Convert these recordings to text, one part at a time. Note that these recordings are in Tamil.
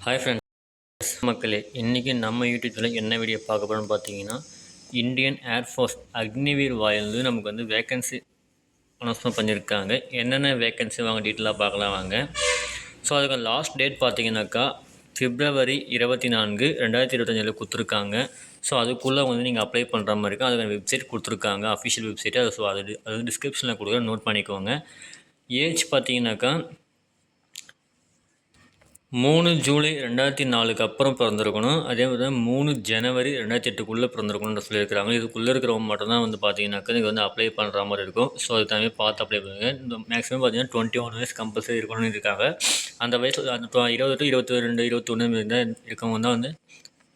ஹாய் ஃப்ரெண்ட்ஸ் மக்களே, இன்றைக்கி நம்ம யூடியூப்பில் என்ன வீடியோ பார்க்க போகிறோம்னு பார்த்தீங்கன்னா, இந்தியன் ஏர்ஃபோர்ஸ் அக்னிவீர் வாயிலிருந்து நமக்கு வந்து வேக்கன்சி அனௌன்ஸ்மெண்ட் பண்ணியிருக்காங்க. என்னென்ன வேக்கன்சி வாங்க டீட்டெயிலாக பார்க்கலாம் வாங்க. ஸோ அதுக்கு லாஸ்ட் டேட் பார்த்தீங்கன்னாக்கா February 24, 2025 கொடுத்துருக்காங்க. ஸோ அதுக்குள்ளே வந்து நீங்கள் அப்ளை பண்ணுற மாதிரி இருக்கும். அதுக்கான வெப்சைட் கொடுத்துருக்காங்க, அஃபிஷியல் வெப்சைட்டு. ஸோ அது டிஸ்கிரிப்ஷனில் கொடுக்குற நோட் பண்ணிக்கோங்க. ஏஜ் பார்த்தீங்கன்னாக்கா 3 ஜூலை 2004 அப்புறம் பிறந்திருக்கணும். அதே மாதிரி 3 ஜனவரி 2008 பிறந்திருக்கணும்னு சொல்லியிருக்கிறாங்க. இதுக்குள்ளே இருக்கிறவங்க மட்டும்தான் வந்து பார்த்தீங்கன்னாக்கா நீங்கள் வந்து அப்ளை பண்ணுற மாதிரி இருக்கும். ஸோ அது தனியாக பார்த்து அப்ளை பண்ணுங்கள். இந்த மேக்ஸிமம் பார்த்தீங்கன்னா 21 இயர்ஸ் கம்பல்சரி இருக்கணும்னு இருக்காங்க. அந்த வயசில் அந்த 20 to 22, 21 இருக்கவங்க தான் வந்து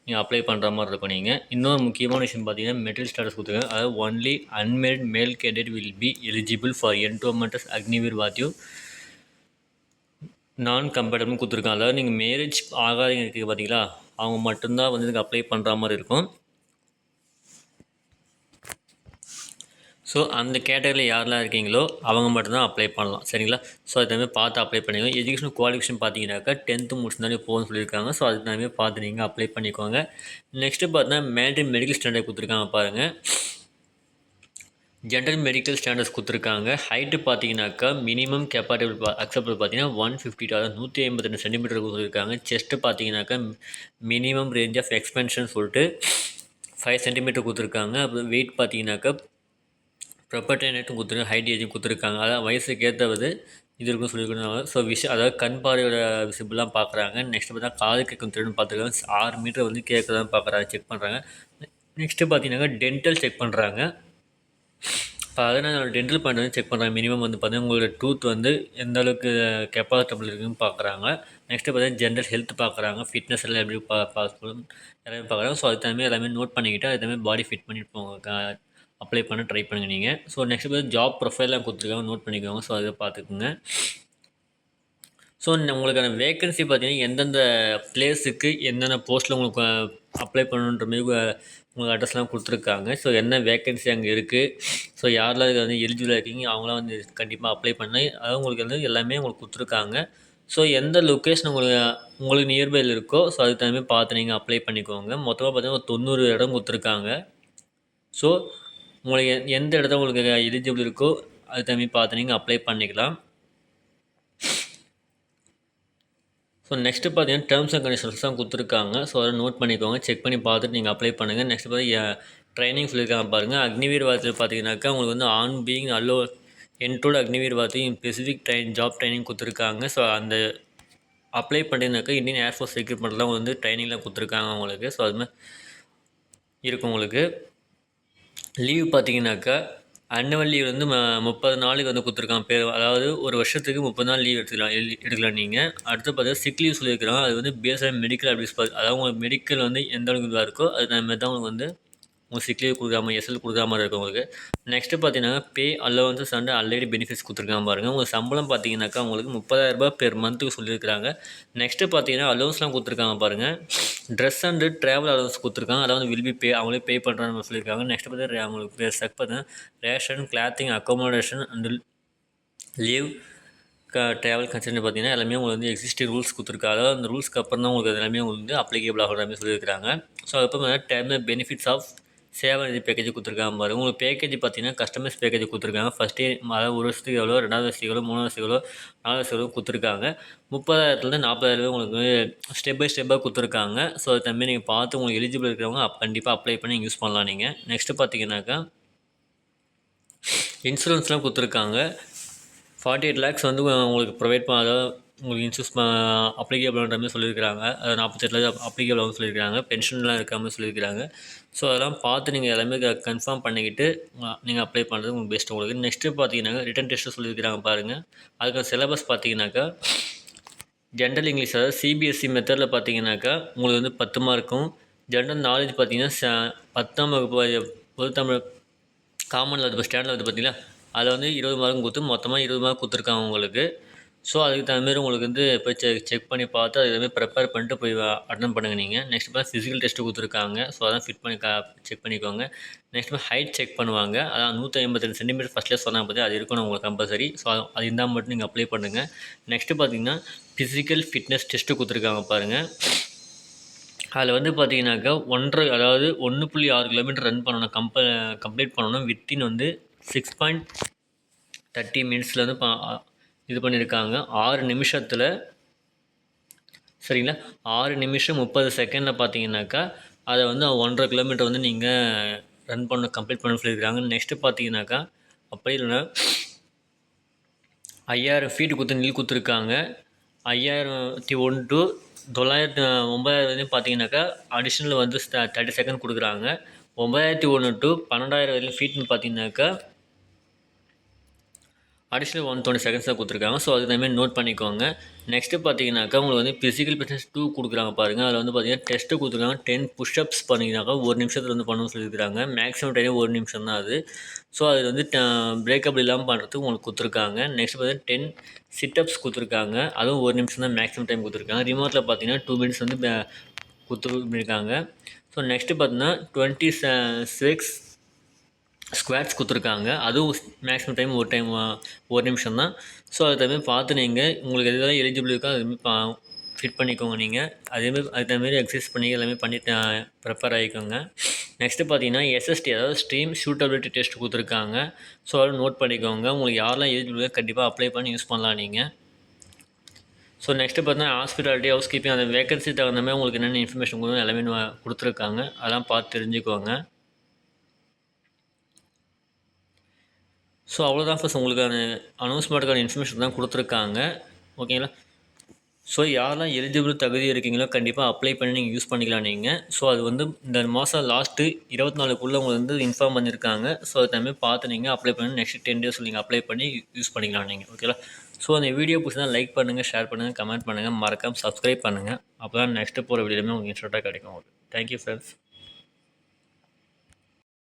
நீங்கள் அப்ளை பண்ணுற மாதிரி இருக்கும். நீங்கள் இன்னொரு முக்கியமான விஷயம் பார்த்தீங்கன்னா மெட்டல் ஸ்டேட்டஸ் கொடுத்துருக்காங்க. அதாவது only unmarried male cadet will be eligible for enrolment as Agniveer Vayu நான் கம்பேட்டபிள்னு கொடுத்துருக்காங்க. அதாவது நீங்கள் மேரேஜ் ஆகாதவங்க இருக்குது பார்த்தீங்களா, அவங்க மட்டும்தான் வந்து இதுக்கு அப்ளை பண்ணுற மாதிரி இருக்கும். ஸோ அந்த கேட்டகரியில் யாரெல்லாம் இருக்கீங்களோ அவங்க மட்டும்தான் அப்ளை பண்ணலாம், சரிங்களா? ஸோ அது தகுந்த பார்த்து அப்ளை பண்ணிக்கோங்க. எஜுகேஷன் குவாலிஃபிகேஷன் பார்த்தீங்கன்னாக்கா 10th முடிச்சுதானே போகணும்னு சொல்லியிருக்காங்க. ஸோ அது தகுந்த பார்த்து நீங்கள் அப்ளை பண்ணிக்கோங்க. நெக்ஸ்ட்டு பார்த்தீங்கன்னா மேண்ட்ரி மெடிக்கல் ஸ்டாண்டர்ட் கொடுத்துருக்காங்க பாருங்கள். ஜென்ரல் மெடிக்கல் ஸ்டாண்டர்ட்ஸ் கொடுத்துருக்காங்க. ஹைட்டு பார்த்தீங்கன்னாக்கா மினிமம் கேப்பாட்டபிள் அக்செப்டபிள் பார்த்தீங்கன்னா 150 152 சென்டிமீட்டர் கொடுத்துருக்காங்க. செஸ்ட்டு பார்த்தீங்கன்னாக்கா மினிமம் ரேஞ்ச் ஆஃப் எக்ஸ்பென்ஷன் சொல்லிட்டு 5 சென்டிமீட்டர் கொடுத்துருக்காங்க. அப்புறம் வெயிட் பார்த்தீங்கன்னாக்கா ப்ரொபர்டேனட்டும் கொடுத்துருக்காங்க, ஹைட் ஏஜும் கொடுத்துருக்காங்க. அதாவது வயசுக்கு ஏற்றது இது இருக்கும் சொல்லியிருக்காங்க. ஸோ அதாவது கண் பார்வையோட விசிபிளாக பார்க்குறாங்க. நெக்ஸ்ட்டு பார்த்தா காது கேட்கும் திறன் பார்த்துருக்காங்க. 6 மீட்டர் வந்து கேட்க பார்க்குறாங்க, செக் பண்ணுறாங்க. நெக்ஸ்ட்டு பார்த்தீங்கன்னாக்கா டென்டல் செக் பண்ணுறாங்க. இப்போ அதை நான் டென்டல் பாயிண்ட் வந்து செக் பண்ணுறேன். மினிமம் வந்து பார்த்தீங்கன்னா உங்களோட டூத் வந்து எந்த அளவுக்கு கெப்பாசிட்டபிள் இருக்குதுன்னு பார்க்குறாங்க. நெக்ஸ்ட்டு பார்த்தீங்கன்னா ஜென்ரல் ஹெல்த் பார்க்குறாங்க, ஃபிட்னஸ் எல்லாம் எப்படி பாசிபிள் எல்லாமே பார்க்குறாங்க. ஸோ அது தகுந்த எல்லாமே நோட் பண்ணிக்கிட்டு அது தகுந்த பாடி ஃபிட் பண்ணிட்டு போங்க, அப்ளை பண்ண ட்ரை பண்ணுங்கள் நீங்கள். ஸோ நெக்ஸ்ட் பார்த்து ஜாப் ப்ரொஃபைலாம் கொடுத்துருக்காங்க, நோட் பண்ணிக்கோங்க. ஸோ அதை பார்த்துக்குங்க. ஸோ உங்களுக்கான வேக்கன்சி பார்த்தீங்கன்னா எந்தெந்த பிளேஸுக்கு என்னென்ன போஸ்ட்டில் உங்களுக்கு அப்ளை பண்ணணுன்ற மாரி உங்களுக்கு அட்ரஸ்லாம் கொடுத்துருக்காங்க. ஸோ என்ன வேக்கன்சி அங்கே இருக்குது, ஸோ யாரெல்லாம் இது வந்து எலிஜிபிளாக இருக்கீங்க அவங்களாம் வந்து கண்டிப்பாக அப்ளை பண்ணி அதாவது உங்களுக்கு வந்து எல்லாமே உங்களுக்கு கொடுத்துருக்காங்க. ஸோ எந்த லொக்கேஷன் உங்களுக்கு நியர்பையில் இருக்கோ ஸோ அதுக்கு தகுந்த பார்த்து நீங்கள் அப்ளை பண்ணிக்கோங்க. மொத்தமாக பார்த்தீங்கன்னா ஒரு 90 இடம் கொடுத்துருக்காங்க. ஸோ உங்களுக்கு எந்த இடத்துல உங்களுக்கு எலிஜிபிள் இருக்கோ அது தகுந்த பார்த்து நீங்கள் அப்ளை பண்ணிக்கலாம். ஸோ நெக்ஸ்ட்டு பார்த்தீங்கன்னா டேர்ம்ஸ் அண்ட் கண்டிஷன்ஸ் தான் கொடுத்துருக்காங்க. ஸோ அதை நோட் பண்ணிக்கோங்க, செக் பண்ணி பார்த்துட்டு நீங்கள் அப்ளை பண்ணுங்கள். நெக்ஸ்ட் பார்த்தீங்கன்னா ட்ரைனிங் சொல்லியிருக்காங்க பாருங்கள். அக்னிவீர் வாரத்தில் பார்த்தீங்கன்னாக்கா உங்களுக்கு வந்து ஆன் பீயிங் அல்லோ என்டோல்டு அக்னிவீர் வாரத்தையும் ஸ்பெசிஃபிக் ஜாப் ட்ரைனிங் கொடுத்துருக்காங்க. ஸோ அந்த அப்ளை பண்ணிங்கனாக்கா இந்தியன் ஏர்ஃபோர்ஸ் ரெக்ரூட்மெண்ட்லாம் வந்து ட்ரைனிங்லாம் கொடுத்துருக்காங்க உங்களுக்கு. ஸோ அது மாதிரி இருக்கும் உங்களுக்கு. லீவ் பார்த்தீங்கன்னாக்கா ஆனுவல் லீவ் வந்து 30 நாளுக்கு வந்து கொடுத்துருக்காங்க. அதாவது ஒரு வருஷத்துக்கு 30 நாள் லீவ் எடுக்கலாம் நீங்கள். அடுத்து பார்த்தீங்கன்னா சிக் லீவ் சொல்லியிருக்கிறாங்க. அது வந்து பேஸ் ஆன் மெடிக்கல் அட்வைஸ் அதாவது உங்களுக்கு மெடிக்கல் வந்து எந்த அளவுக்கு இதாக இருக்கோ அது மாதிரி தான் உங்களுக்கு வந்து உங்களுக்கு சிக் லீவ் கொடுக்காம எஸ்எல் கொடுக்குற மாதிரி இருக்கும் உங்களுக்கு. நெக்ஸ்ட்டு பார்த்தீங்கன்னா பே அலவன்சஸ் அண்ட் ஆல்ரெடி பெனிஃபிட்ஸ் கொடுத்துருக்காங்க பாருங்கள். உங்களுக்கு சம்பளம் பார்த்தீங்கன்னாக்கா உங்களுக்கு 30,000 பெர் மந்த்துக்கு சொல்லியிருக்கிறாங்க. நெக்ஸ்ட்டு பார்த்தீங்கன்னா அலவன்ஸ்லாம் கொடுத்துருக்காங்க பாருங்கள். ட்ரெஸ் அண்டு ட்ராவல் அலவன்ஸ் கொடுத்துருக்காங்க. அதாவது வில் பி பே அவங்களே பே பண்ணுறான்னு சொல்லியிருக்காங்க. நெக்ஸ்ட் பார்த்தீங்கன்னா அவங்களுக்கு செக் பார்த்தீங்கன்னா ration, clothing, accommodation and leave travel concern பார்த்தீங்கன்னா எல்லாமே உங்களுக்கு வந்து எக்ஸிஸ்டிங் ரூல்ஸ் கொடுத்துருக்காங்க. அதாவது அந்த ரூல்ஸ்க்கு அப்புறம் தான் உங்களுக்கு எல்லாமே உங்களுக்கு வந்து அப்ளிகேபிள் ஆகிற மாதிரி சொல்லியிருக்காங்க. ஸோ அதுக்கப்புறம் பார்த்தீங்கன்னா டேர்ம் பெனிஃபிட்ஸ் ஆஃப் சேவை நிதி பேக்கேஜ் கொடுத்துருக்காங்க பாருங்கள். உங்களுக்கு பேக்கேஜ் பார்த்தீங்கன்னா கஸ்டமைஸ் பேக்கேஜ் கொடுத்துருக்காங்க. ஃபஸ்ட்டே அதாவது ஒரு வருஷத்துக்கு எவ்வளோ, 2வது வருஷத்துக்கு எவ்வளோ, 3வது வருஷத்துக்கு எவ்வளோ, 4வது வருஷத்துக்கு கொடுத்துருக்காங்க. 30,000 40,000 உங்களுக்கு ஸ்டெப் பை ஸ்டெப்பாக கொடுத்துருக்காங்க. ஸோ அது தம்பி நீங்கள் பார்த்து உங்களுக்கு எலிஜிபிள் இருக்கிறவங்க கண்டிப்பாக அப்ளை பண்ணி யூஸ் பண்ணலாம் நீங்கள். நெக்ஸ்ட்டு பார்த்தீங்கன்னாக்கா இன்சூரன்ஸ்லாம் கொடுத்துருக்காங்க. 48 lakhs வந்து உங்களுக்கு ப்ரொவைட் அதாவது உங்களுக்கு இன்சூரன்ஸ் அப்ளிகேபிள்ன்ற மாதிரி சொல்லியிருக்கிறாங்க. அது 48 lakhs அப்ளிகேபிள் ஆகும் சொல்லியிருக்காங்க. பென்ஷன்லாம் இருக்காமல் சொல்லியிருக்கிறாங்க. ஸோ அதெல்லாம் பார்த்து நீங்கள் எல்லாமே கன்ஃபார்ம் பண்ணிக்கிட்டு நீங்கள் அப்ளை பண்ணுறது உங்களுக்கு பெஸ்ட்டு உங்களுக்கு. நெக்ஸ்ட்டு பார்த்தீங்கன்னாக்கா ரிட்டன் டெஸ்ட்டு சொல்லியிருக்கிறாங்க பாருங்கள். அதுக்கு சிலபஸ் பார்த்தீங்கன்னாக்கா ஜென்ரல் இங்கிலீஷ் அதாவது சிபிஎஸ்சி மெத்தடில் பார்த்தீங்கன்னாக்கா உங்களுக்கு வந்து 10 மார்க்கும், ஜென்ரல் நாலேஜ் பார்த்தீங்கன்னா 10ஆம் வகுப்பு பொதுத்தமிழ் காமனில் வந்து ஸ்டாண்டர்டில் வந்து பார்த்தீங்களா அதில் வந்து 20 மார்க்கும் கொடுத்து மொத்தமாக 20 மார்க் கொடுத்துருக்காங்க உங்களுக்கு. ஸோ அதுக்கு தகுந்த மாரி உங்களுக்கு வந்து போய் செக் பண்ணி பார்த்து அதுக்கு தகுந்த மாரி ப்ரிப்பேர் பண்ணிட்டு போய் அட்டெண்ட் பண்ணுங்கள் நீங்கள். நெக்ஸ்ட் பார்த்தா ஃபிசிக்கல் டெஸ்ட்டு குடுத்துருக்காங்க. ஸோ அதான் ஃபிட் பண்ணி செக் பண்ணிக்கோங்க. நெக்ஸ்ட் ஹைட் செக் பண்ணுவாங்க. அதான் 152 சென்டிமீட்டர் ஃபஸ்ட்லேயே சொன்னாங்க பார்த்தியா, அது இருக்கணும் உங்களுக்கு கம்பல்சரி. ஸோ அது இருந்தால் மட்டும் நீங்கள் அப்ளை பண்ணுங்கள். நெக்ஸ்ட்டு பார்த்தீங்கன்னா ஃபிசிக்கல் ஃபிட்னஸ் டெஸ்ட்டு குடுத்துருக்காங்க பாருங்கள். அதில் வந்து பார்த்தீங்கன்னாக்கா 1.6 கிலோமீட்டர் ரன் பண்ணணும். கம்ப்ளீட் பண்ணணும். வித்தின் வந்து 6.30 மினிட்ஸில் வந்து இது பண்ணியிருக்காங்க. 6 நிமிஷத்தில் சரிங்களா, 6 நிமிஷம் 30 செகண்டில் பார்த்தீங்கன்னாக்கா அதை வந்து 1.5 கிலோமீட்டர் வந்து நீங்கள் ரன் கம்ப்ளீட் பண்ண சொல்லியிருக்காங்க. நெக்ஸ்ட்டு பார்த்தீங்கன்னாக்கா அப்படி இல்லைன்னா 5000 ஃபீட்டு கொடுத்துருக்காங்க. 5001 to 9,000 வரையும் பார்த்தீங்கன்னாக்கா அடிஷ்னல் வந்து 30 செகண்ட் கொடுக்குறாங்க. 9,001 to 12,000 வரையும் ஃபீட்னு பார்த்தீங்கன்னாக்கா அடிஷ்னல் 120 செகண்ட்ஸ் தான் கொடுத்துருக்காங்க. ஸோ அதுக்கு தகுந்த நோட் பண்ணிக்கோங்க. நெக்ஸ்ட்டு பார்த்தீங்கன்னாக்கா உங்களுக்கு வந்து ஃபிசிக்கல் ஃபிட்னஸ் 2 கொடுக்குறாங்க பாருங்கள். அதில் வந்து பார்த்தீங்கன்னா டெஸ்ட்டு கொடுத்துருக்காங்க. 10 புஷ்அப்ஸ் பண்ணிங்கனாக்கா 1 நிமிஷத்தில் வந்து பண்ணணும்னு சொல்லியிருக்காங்க. மேக்ஸிமம் டைம் 1 நிமிஷம் தான் அது. ஸோ அது வந்து பிரேக்கப் இல்லாமல் பண்ணுறதுக்கு உங்களுக்கு கொடுத்துருக்காங்க. நெக்ஸ்ட் பார்த்தீங்கன்னா 10 சிட்டப்ஸ் கொடுத்துருக்காங்க. அதுவும் 1 நிமிஷம் தான் மேக்ஸிமம் டைம் கொடுத்துருக்காங்க. ரிமோட்டில் பார்த்தீங்கன்னா 2 மினிட்ஸ் வந்து கொடுத்துருக்காங்க. ஸோ நெக்ஸ்ட்டு பார்த்தீங்கன்னா 26 ஸ்குவாட்ஸ் கொடுத்துருக்காங்க. அதுவும் மேக்ஸிமம் டைம் ஒரு நிமிஷம் தான். ஸோ அது தகுந்த பார்த்து நீங்கள் உங்களுக்கு எதெல்லாம் எலிஜிபிள் இருக்கோ அதுமாரி ஃபிட் பண்ணிக்கோங்க நீங்கள். அதேமாதிரி அதுக்கு தகுந்தமாரி எக்ஸசைஸ் பண்ணி எல்லாமே பண்ணி ப்ரிப்பேர் ஆகிக்கோங்க. நெக்ஸ்ட்டு பார்த்தீங்கன்னா எஸ்எஸ்டி அதாவது ஸ்ட்ரீம் சூட்டபிலிட்டி டெஸ்ட் கொடுத்துருக்காங்க. ஸோ அதை நோட் பண்ணிக்கோங்க. உங்களுக்கு யாரெல்லாம் எலிஜிபிள் கண்டிப்பாக அப்ளை பண்ணி யூஸ் பண்ணலாம் நீங்கள். ஸோ நெக்ஸ்ட்டு பார்த்தீங்கன்னா ஹாஸ்பிட்டாலிட்டி, ஹவுஸ் கீப்பிங் அந்த வேகன்சி தகுந்த மாதிரி உங்களுக்கு என்னென்ன இன்ஃபர்மேஷன் கொடுக்கணும் எல்லாமே கொடுத்துருக்காங்க. அதெல்லாம் பார்த்து தெரிஞ்சுக்கோங்க. ஸோ அவ்வளோதான் ஃபர்ஸ்ட் உங்களுக்கான அனௌன்ஸ்மெண்ட்டுக்கான இன்ஃபர்மேஷன் தான் கொடுத்துருக்காங்க. ஓகேங்களா? ஸோ யாரெல்லாம் எலிஜிபிள் தகுதி இருக்கீங்களோ கண்டிப்பாக அப்ளை பண்ணி நீங்கள் யூஸ் பண்ணிக்கலாம் நீங்கள். ஸோ அது வந்து இந்த மாதம் லாஸ்ட்டு 24க்குள்ளே உங்களுக்கு வந்து இன்ஃபார்ம் பண்ணியிருக்காங்க. ஸோ அது தகுந்த பார்த்து நீங்கள் அப்ளை பண்ணி நெக்ஸ்ட் 10 டேஸ் நீங்கள் அப்ளை பண்ணி யூஸ் பண்ணிக்கலாம் நீங்கள். ஓகேங்களா? ஸோ அந்த வீடியோ பிடிச்சா லைக் பண்ணுங்கள், ஷேர் பண்ணுங்கள், கமெண்ட் பண்ணுங்கள், மறக்காமல் சப்ஸ்கிரைப் பண்ணுங்கள். அப்போ தான் நெக்ஸ்ட்டு போகிற வீடியோமே உங்களுக்கு இன்ஸ்டண்ட்டாக கிடைக்கும். Okay, thank you friends.